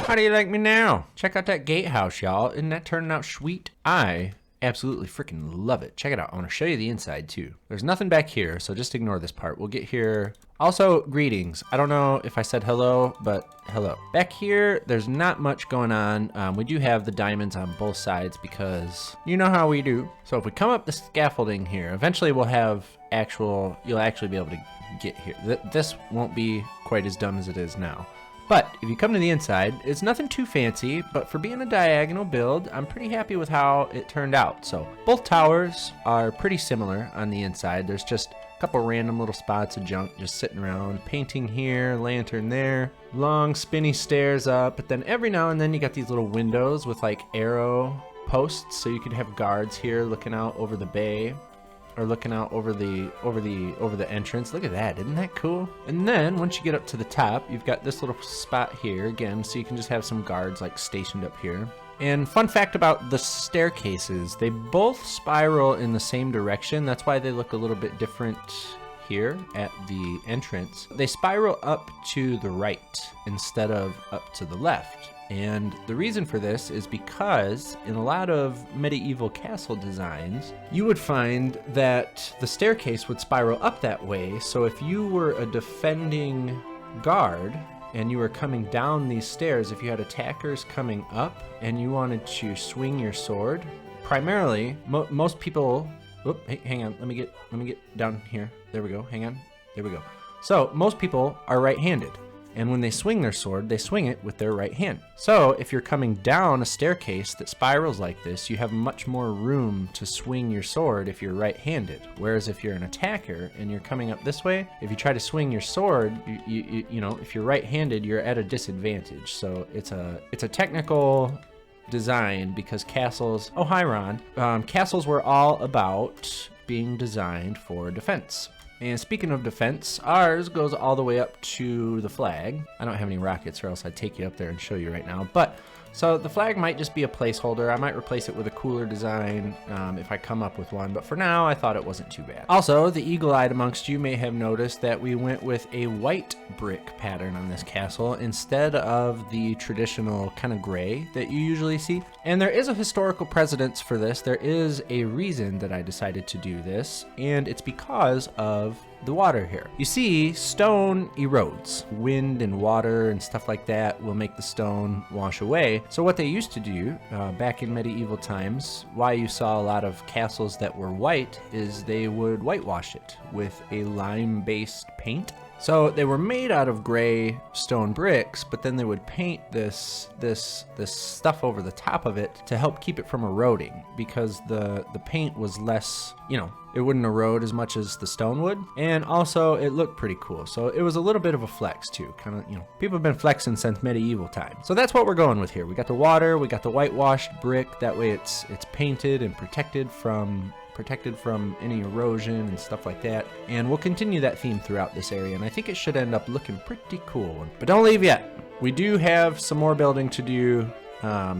How do you like me now? Check out that gatehouse, y'all. Isn't that turning out sweet? I absolutely freaking love it. Check it out. I want to show you the inside too. There's nothing back here, so just ignore this part. We'll get here. Also, greetings. I don't know if I said hello, but hello. Back here, there's not much going on. We do have the diamonds on both sides because you know how we do. So if we come up the scaffolding here, eventually we'll have you'll actually be able to get here. This won't be quite as dumb as it is now. But if you come to the inside, it's nothing too fancy, but for being a diagonal build, I'm pretty happy with how it turned out. So both towers are pretty similar on the inside. There's just a couple random little spots of junk just sitting around. Painting here, lantern there, long spinny stairs up, but then every now and then you got these little windows with like arrow posts, so you could have guards here looking out over the bay. Or looking out over the entrance. Look at that, isn't that cool? And then once you get up to the top, you've got this little spot here again, so you can just have some guards like stationed up here. And fun fact about the staircases, they both spiral in the same direction. That's why they look a little bit different here at the entrance. They spiral up to the right instead of up to the left. And the reason for this is because in a lot of medieval castle designs, you would find that the staircase would spiral up that way. So if you were a defending guard and you were coming down these stairs, if you had attackers coming up and you wanted to swing your sword, primarily, most people, hey, hang on, let me get down here. There we go, hang on, there we go. So most people are right-handed. And when they swing their sword, they swing it with their right hand. So if you're coming down a staircase that spirals like this, you have much more room to swing your sword if you're right-handed. Whereas if you're an attacker and you're coming up this way, if you try to swing your sword, you know, if you're right-handed, you're at a disadvantage. So it's a technical design because castles, oh hi Ron, castles were all about being designed for defense. And speaking of defense, ours goes all the way up to the flag. I don't have any rockets or else I'd take you up there and show you right now. But so the flag might just be a placeholder. I might replace it with a cooler design if I come up with one. But for now, I thought it wasn't too bad. Also, the eagle-eyed amongst you may have noticed that we went with a white brick pattern on this castle instead of the traditional kind of gray that you usually see. And there is a historical precedence for this. There is a reason that I decided to do this, and it's because of the water here. You see, stone erodes. Wind and water and stuff like that will make the stone wash away. So what they used to do back in medieval times, why you saw a lot of castles that were white, is they would whitewash it with a lime-based paint. So they were made out of gray stone bricks, but then they would paint this stuff over the top of it to help keep it from eroding, because the paint was less, you know, it wouldn't erode as much as the stone would. And also it looked pretty cool. So it was a little bit of a flex too. Kind of, you know, people have been flexing since medieval times. So that's what we're going with here. We got the water, we got the whitewashed brick. That way it's painted and protected from any erosion and stuff like that. And we'll continue that theme throughout this area, and I think it should end up looking pretty cool. But don't leave yet. We do have some more building to do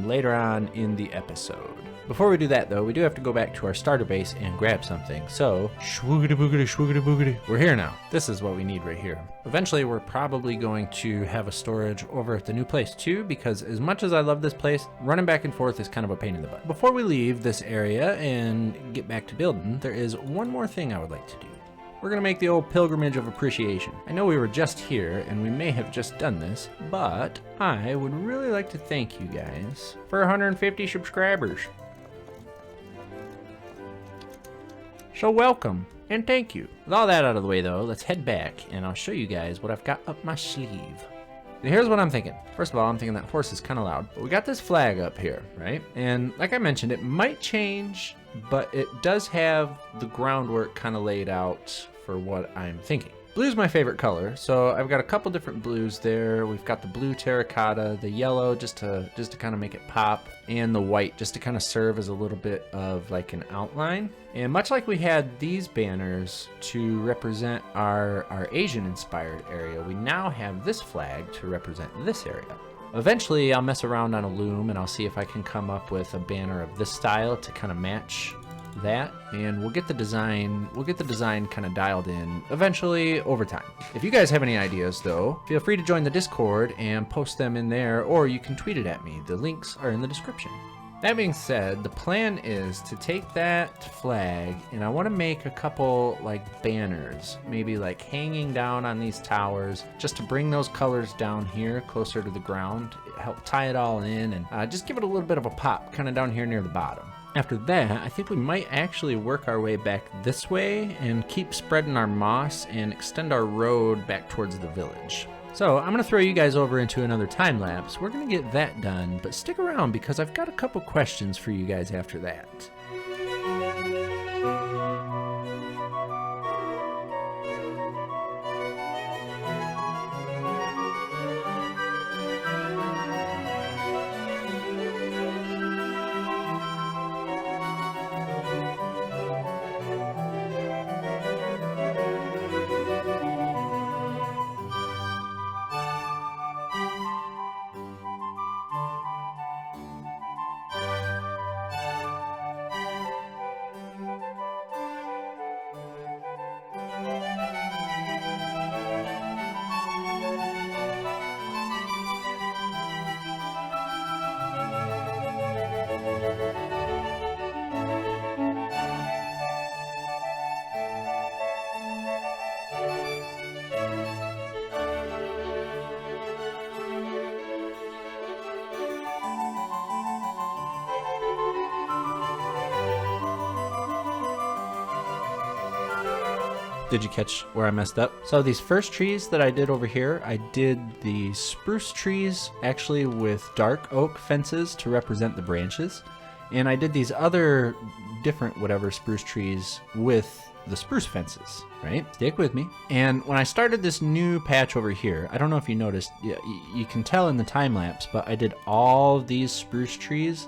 later on in the episode. Before we do that though, we do have to go back to our starter base and grab something. So, shwoogity boogity, shwoogity boogity. We're here now. This is what we need right here. Eventually, we're probably going to have a storage over at the new place too, because as much as I love this place, running back and forth is kind of a pain in the butt. Before we leave this area and get back to building, there is one more thing I would like to do. We're gonna make the old pilgrimage of appreciation. I know we were just here and we may have just done this, but I would really like to thank you guys for 150 subscribers. So welcome and thank you. With all that out of the way though, let's head back and I'll show you guys what I've got up my sleeve. And here's what I'm thinking. First of all, I'm thinking that horse is kind of loud, but we got this flag up here, right? And like I mentioned, it might change, but it does have the groundwork kind of laid out for what I'm thinking. Blue's my favorite color, so I've got a couple different blues there. We've got the blue terracotta, the yellow just to kind of make it pop, and the white just to kind of serve as a little bit of like an outline. And much like we had these banners to represent our Asian-inspired area, we now have this flag to represent this area. Eventually, I'll mess around on a loom and I'll see if I can come up with a banner of this style to kind of match that, and we'll get the design kind of dialed in eventually over time. If you guys have any ideas though, feel free to join the Discord and post them in there, or you can tweet it at me. The links are in the description. That being said, the plan is to take that flag and I want to make a couple like banners, maybe like hanging down on these towers, just to bring those colors down here closer to the ground, help tie it all in, and just give it a little bit of a pop kind of down here near the bottom. After that, I think we might actually work our way back this way and keep spreading our moss and extend our road back towards the village. So I'm gonna throw you guys over into another time lapse. We're gonna get that done, but stick around because I've got a couple questions for you guys after that. Did you catch where I messed up? So these first trees that I did over here, I did the spruce trees actually with dark oak fences to represent the branches. And I did these other different whatever spruce trees with the spruce fences, right? Stick with me. And when I started this new patch over here, I don't know if you noticed, you can tell in the time lapse, but I did all of these spruce trees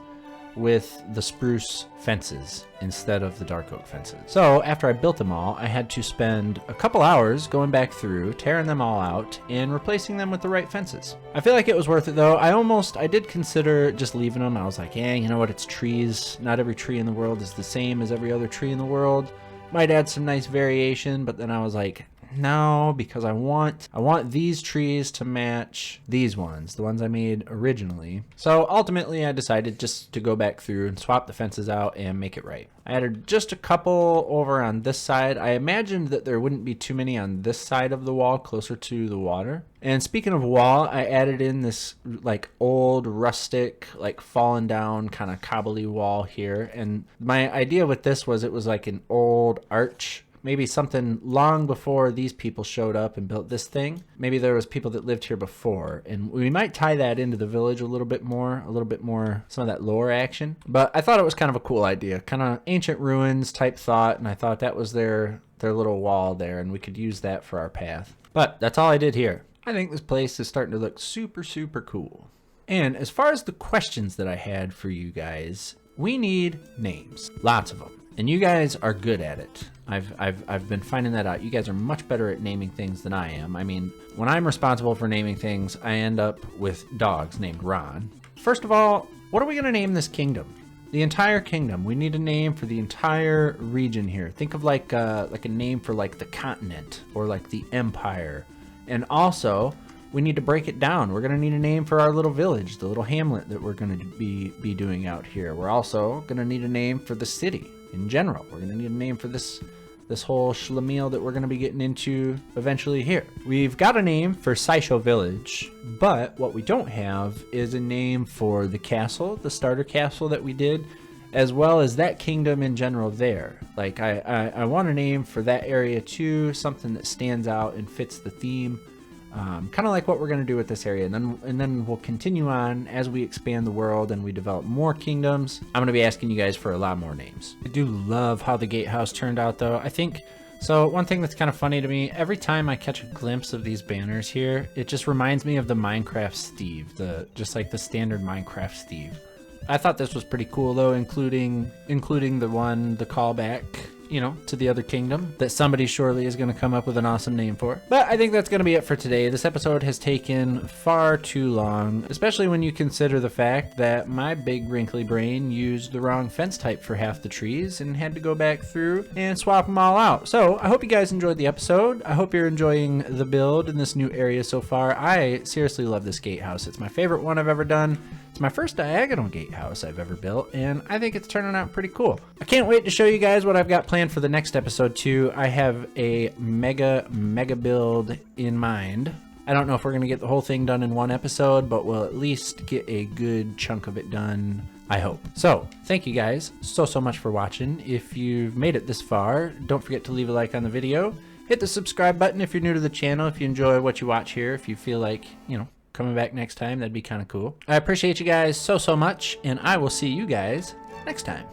with the spruce fences instead of the dark oak fences. So after I built them all, I had to spend a couple hours going back through, tearing them all out, and replacing them with the right fences. I feel like it was worth it though. I did consider just leaving them. I was like, yeah, you know what, it's trees. Not every tree in the world is the same as every other tree in the world. Might add some nice variation, but then I was like, no, because I want these trees to match these ones, the ones I made originally. So ultimately I decided just to go back through and swap the fences out and make it right. I added just a couple over on this side. I imagined that there wouldn't be too many on this side of the wall closer to the water. And speaking of wall, I added in this like old rustic, like fallen down kind of cobbly wall here. And my idea with this was it was like an old arch, maybe something long before these people showed up and built this thing. Maybe there was people that lived here before, and we might tie that into the village a little bit more, some of that lore action. But I thought it was kind of a cool idea, kind of ancient ruins type thought, and I thought that was their little wall there, and we could use that for our path. But that's all I did here. I think this place is starting to look super, super cool. And as far as the questions that I had for you guys, we need names, lots of them. And you guys are good at it. I've been finding that out. You guys are much better at naming things than I am. I mean, when I'm responsible for naming things, I end up with dogs named Ron. First of all, what are we gonna name this kingdom? The entire kingdom. We need a name for the entire region here. Think of like a name for like the continent or like the empire. And also, we need to break it down. We're gonna need a name for our little village, the little hamlet that we're gonna be doing out here. We're also gonna need a name for the city in general. We're gonna need a name for this whole schlemiel that we're gonna be getting into eventually here. We've got a name for Saisho Village, but what we don't have is a name for the castle, the starter castle that we did, as well as that kingdom in general there. Like I want a name for that area too, something that stands out and fits the theme. Kind of like what we're going to do with this area, and then we'll continue on as we expand the world and we develop more kingdoms. I'm going to be asking you guys for a lot more names. I do love how the gatehouse turned out though. I think, so one thing that's kind of funny to me, every time I catch a glimpse of these banners here, it just reminds me of the Minecraft Steve, just like the standard Minecraft Steve. I thought this was pretty cool though, including the callback, you know, to the other kingdom that somebody surely is going to come up with an awesome name for. But I think that's going to be it for today. This episode has taken far too long, especially when you consider the fact that my big wrinkly brain used the wrong fence type for half the trees and had to go back through and swap them all out. So I hope you guys enjoyed the episode. I hope you're enjoying the build in this new area so far. I seriously love this gatehouse. It's my favorite one I've ever done. It's my first diagonal gatehouse I've ever built, and I think it's turning out pretty cool. I can't wait to show you guys what I've got planned for the next episode too. I have a mega build in mind. I don't know if we're going to get the whole thing done in one episode, but we'll at least get a good chunk of it done, I hope. So, thank you guys so much for watching. If you've made it this far, don't forget to leave a like on the video. Hit the subscribe button if you're new to the channel, if you enjoy what you watch here, if you feel like, you know, coming back next time, that'd be kind of cool. I appreciate you guys so much, and I will see you guys next time.